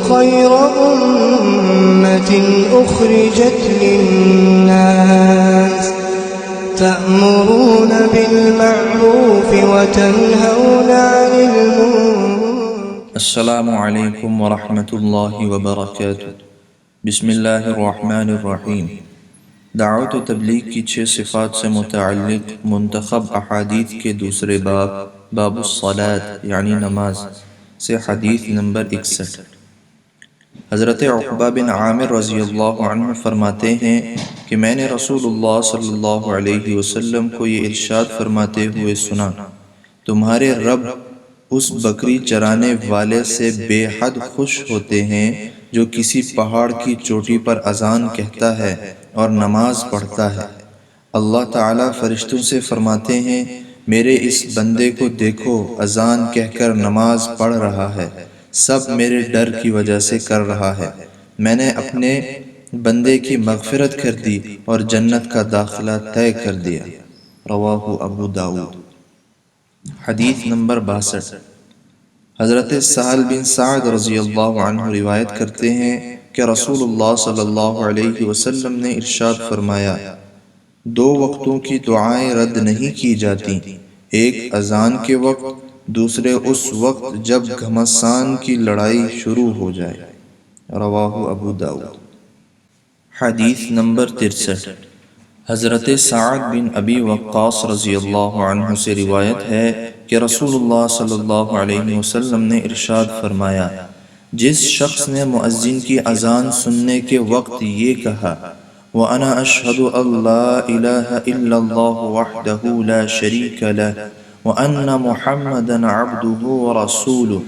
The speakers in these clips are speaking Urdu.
خير أمة أخرجت للناس تأمرون بالمعروف وتنهون عن المنكر. السلام علیکم ورحمۃ اللہ وبرکاتہ۔ بسم اللہ الرحمن الرحیم۔ دعوت و تبلیغ کی 6 صفات سے متعلق منتخب احادیث کے دوسرے باب الصلاۃ یعنی نماز سے حدیث نمبر 61۔ حضرت عقبہ بن عامر رضی اللہ عنہ فرماتے ہیں کہ میں نے رسول اللہ صلی اللہ علیہ وسلم کو یہ ارشاد فرماتے ہوئے سنا، تمہارے رب اس بکری چرانے والے سے بے حد خوش ہوتے ہیں جو کسی پہاڑ کی چوٹی پر اذان کہتا ہے اور نماز پڑھتا ہے۔ اللہ تعالیٰ فرشتوں سے فرماتے ہیں، میرے اس بندے کو دیکھو، اذان کہہ کر نماز پڑھ رہا ہے، سب میرے ڈر کی وجہ سے کر رہا ہے، میں نے اپنے بندے کی مغفرت کر دی اور جنت کا داخلہ طے کر دیا۔ رواہ ابو داؤد۔ حدیث نمبر 62۔ حضرت سہل بن سعد رضی اللہ عنہ روایت کرتے ہیں کہ رسول اللہ صلی اللہ علیہ وسلم نے ارشاد فرمایا، 2 وقتوں کی دعائیں رد نہیں کی جاتی، ایک اذان کے وقت، دوسرے اس وقت جب گھمسان کی لڑائی شروع ہو جائے۔ رواہ ابو داؤد۔ حدیث نمبر 63۔ حضرت سعد بن ابی وقاص رضی اللہ عنہ سے روایت ہے کہ رسول اللہ صلی اللہ علیہ وسلم نے ارشاد فرمایا، جس شخص نے مؤذن کی اذان سننے کے وقت یہ کہا، وَأَنَا أَشْهَدُ أَن لَا إِلَٰهَ إِلَّا اللَّهُ وَحْدَهُ لَا شَرِيكَ لَهُ وَأَنَّ مُحَمَّدًا عَبْدُهُ وَرَسُولُهُ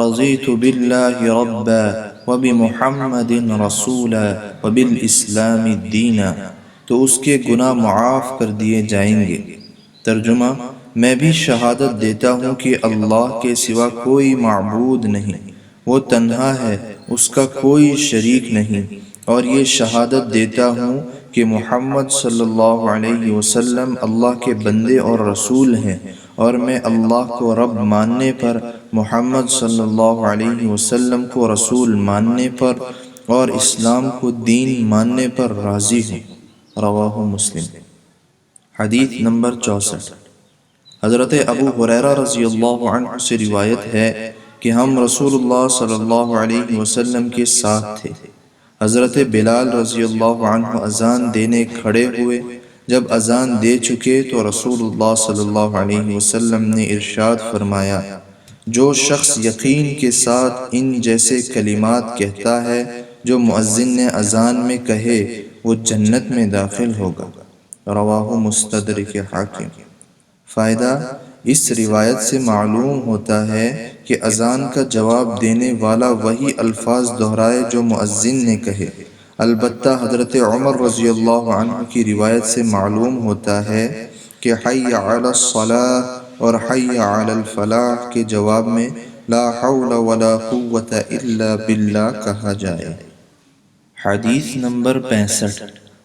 رَضِيتُ بِاللَّهِ رَبًّا وَبِمُحَمَّدٍ رَسُولًا وَبِالْإِسْلَامِ دِينًا، تو اس کے گناہ معاف کر دیے جائیں گے۔ ترجمہ، میں بھی شہادت دیتا ہوں کہ اللہ کے سوا کوئی معبود نہیں، وہ تنہا ہے، اس کا کوئی شریک نہیں، اور یہ شہادت دیتا ہوں کہ محمد صلی اللہ علیہ وسلم اللہ کے بندے اور رسول ہیں، اور میں اللہ کو رب ماننے پر، محمد صلی اللہ علیہ وسلم کو رسول ماننے پر اور اسلام کو دین ماننے پر راضی ہوں۔ رواہ مسلم۔ حدیث نمبر 64۔ حضرت ابو ہریرہ رضی اللہ عنہ سے روایت ہے کہ ہم رسول اللہ صلی اللہ علیہ وسلم کے ساتھ تھے، حضرت بلال رضی اللہ عنہ اذان دینے کھڑے ہوئے، جب اذان دے چکے تو رسول اللہ صلی اللہ علیہ وسلم نے ارشاد فرمایا، جو شخص یقین کے ساتھ ان جیسے کلمات کہتا ہے جو مؤذن نے اذان میں کہے، وہ جنت میں داخل ہوگا۔ رواہ مستدرک حاکم۔ فائدہ، اس روایت سے معلوم ہوتا ہے کہ اذان کا جواب دینے والا وہی الفاظ دہرائے جو مؤذن نے کہے۔ البتہ حضرت عمر رضی اللہ عنہ کی روایت سے معلوم ہوتا ہے کہ حی علی الصلاۃ اور حی علی الفلاح کے جواب میں لا حول ولا قوۃ الا باللہ کہا جائے۔ حدیث نمبر 65۔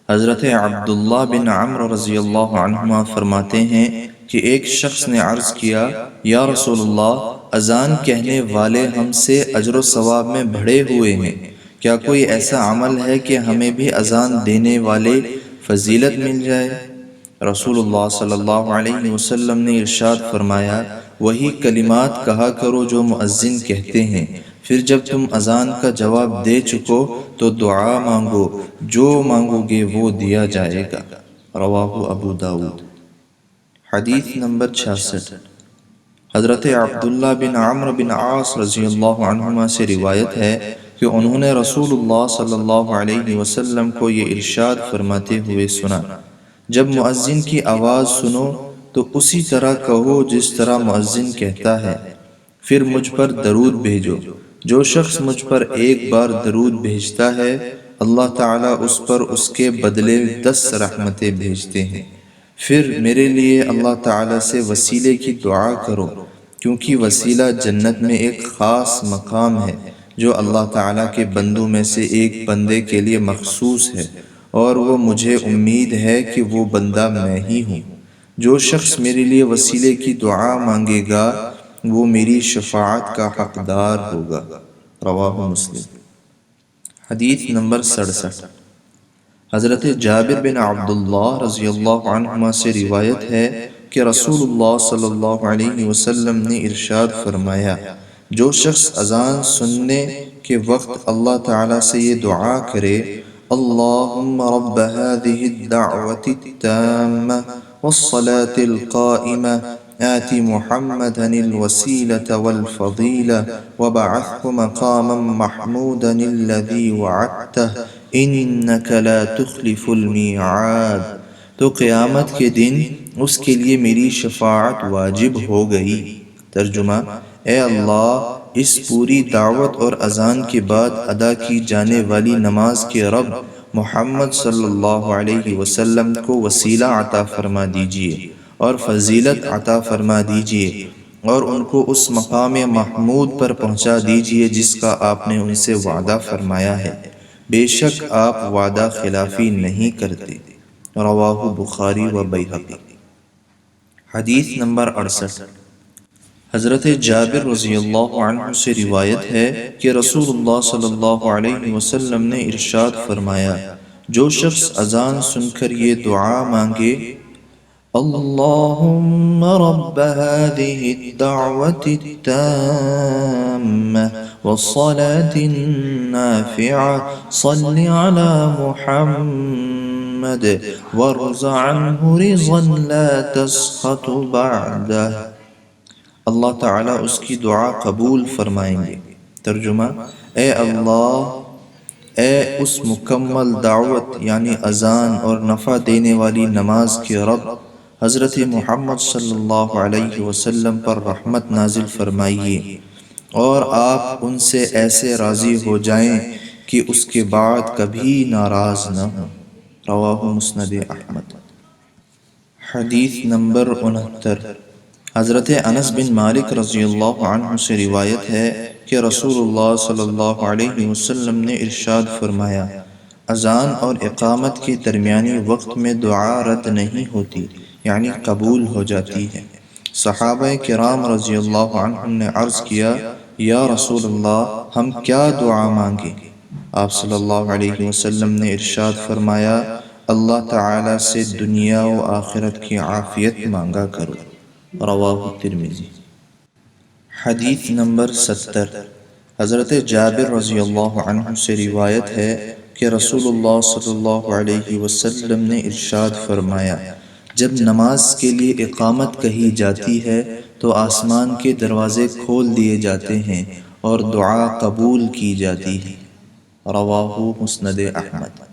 حضرت عبداللہ بن عمرو رضی اللہ عنہما فرماتے ہیں کہ ایک شخص نے عرض کیا، یا رسول اللہ، اذان کہنے والے ہم سے اجر و ثواب میں بڑھے ہوئے ہیں، کیا کوئی ایسا عمل ہے کہ ہمیں بھی اذان دینے والے فضیلت مل جائے؟ رسول اللہ صلی اللہ علیہ وسلم نے ارشاد فرمایا، وہی کلمات کہا کرو جو مؤذن کہتے ہیں، پھر جب تم اذان کا جواب دے چکو تو دعا مانگو، جو مانگو گے وہ دیا جائے گا۔ رواہ ابو داؤد۔ حدیث نمبر 66۔ حضرت عبداللہ بن عمرو بن عاص رضی اللہ عنہما سے روایت ہے کہ انہوں نے رسول اللہ صلی اللہ علیہ وسلم کو یہ ارشاد فرماتے ہوئے سنا، جب مؤذن کی آواز سنو تو اسی طرح کہو جس طرح مؤذن کہتا ہے، پھر مجھ پر درود بھیجو، جو شخص مجھ پر ایک بار درود بھیجتا ہے اللہ تعالیٰ اس پر اس کے بدلے 10 رحمتیں بھیجتے ہیں۔ پھر میرے لیے اللہ تعالیٰ سے وسیلے کی دعا کرو، کیونکہ وسیلہ جنت میں ایک خاص مقام ہے جو اللہ تعالیٰ کے بندوں میں سے ایک بندے کے لیے مخصوص ہے، اور وہ مجھے امید ہے کہ وہ بندہ میں ہی ہوں۔ جو شخص میرے لیے وسیلے کی دعا مانگے گا وہ میری شفاعت کا حقدار ہوگا۔ رواہ مسلم۔ حدیث نمبر 67، حضرت جابر بن عبداللہ رضی اللہ عنہما سے روایت ہے کہ رسول اللہ صلی اللہ علیہ وسلم نے ارشاد فرمایا، جو شخص اذان سننے کے وقت اللہ تعالیٰ سے یہ دعا کرے، اللہم رب هذه الدعوة التامة والصلاة القائمة آت محمدا الوسيلة والفضيلة وبعثه مقاما محمودا الذي وعدته انك لا تخلف الميعاد، تو قیامت کے دن اس کے لیے میری شفاعت واجب ہو گئی۔ ترجمہ، اے اللہ، اس پوری دعوت اور اذان کے بعد ادا کی جانے والی نماز کے رب محمد صلی اللہ علیہ وسلم کو وسیلہ عطا فرما دیجئے اور فضیلت عطا فرما دیجئے، اور ان کو اس مقام محمود پر پہنچا دیجئے جس کا آپ نے ان سے وعدہ فرمایا ہے، بے شک آپ وعدہ خلافی نہیں کرتے۔ رواہ بخاری و بیہقی۔ حدیث نمبر 68، حضرت جابر رضی اللہ عنہ سے روایت ہے کہ رسول اللہ صلی اللہ علیہ وسلم نے ارشاد فرمایا، جو شخص اذان سن کر یہ دعا مانگے، اللہم رب هذه الدعوة التامة والصلاة النافعة صل على محمد وارض عنه رضا لا تسخط بعده، اللہ تعالیٰ اس کی دعا قبول فرمائیں گے۔ ترجمہ، اے اللہ، اے اس مکمل دعوت یعنی اذان اور نفع دینے والی نماز کے رب، حضرت محمد صلی اللہ علیہ وسلم پر رحمت نازل فرمائیے اور آپ ان سے ایسے راضی ہو جائیں کہ اس کے بعد کبھی ناراض نہ ہوں۔ رواہ مسند احمد۔ حدیث نمبر 69، حضرت انس بن مالک رضی اللہ عنہ سے روایت ہے کہ رسول اللہ صلی اللہ علیہ وسلم نے ارشاد فرمایا، اذان اور اقامت کے درمیانی وقت میں دعا رد نہیں ہوتی، یعنی قبول ہو جاتی ہے۔ صحابہ کرام رضی اللہ عنہم نے عرض کیا، یا رسول اللہ، ہم کیا دعا مانگیں؟ آپ صلی اللہ علیہ وسلم نے ارشاد فرمایا، اللہ تعالیٰ سے دنیا و آخرت کی عافیت مانگا کرو۔ رواہ ترمذی۔ حدیث نمبر 70، حضرت جابر رضی اللہ عنہ سے روایت ہے کہ رسول اللہ صلی اللہ علیہ وسلم نے ارشاد فرمایا، جب نماز کے لیے اقامت کہی جاتی ہے تو آسمان کے دروازے کھول دیے جاتے ہیں اور دعا قبول کی جاتی ہے۔ رواہ مسند احمد۔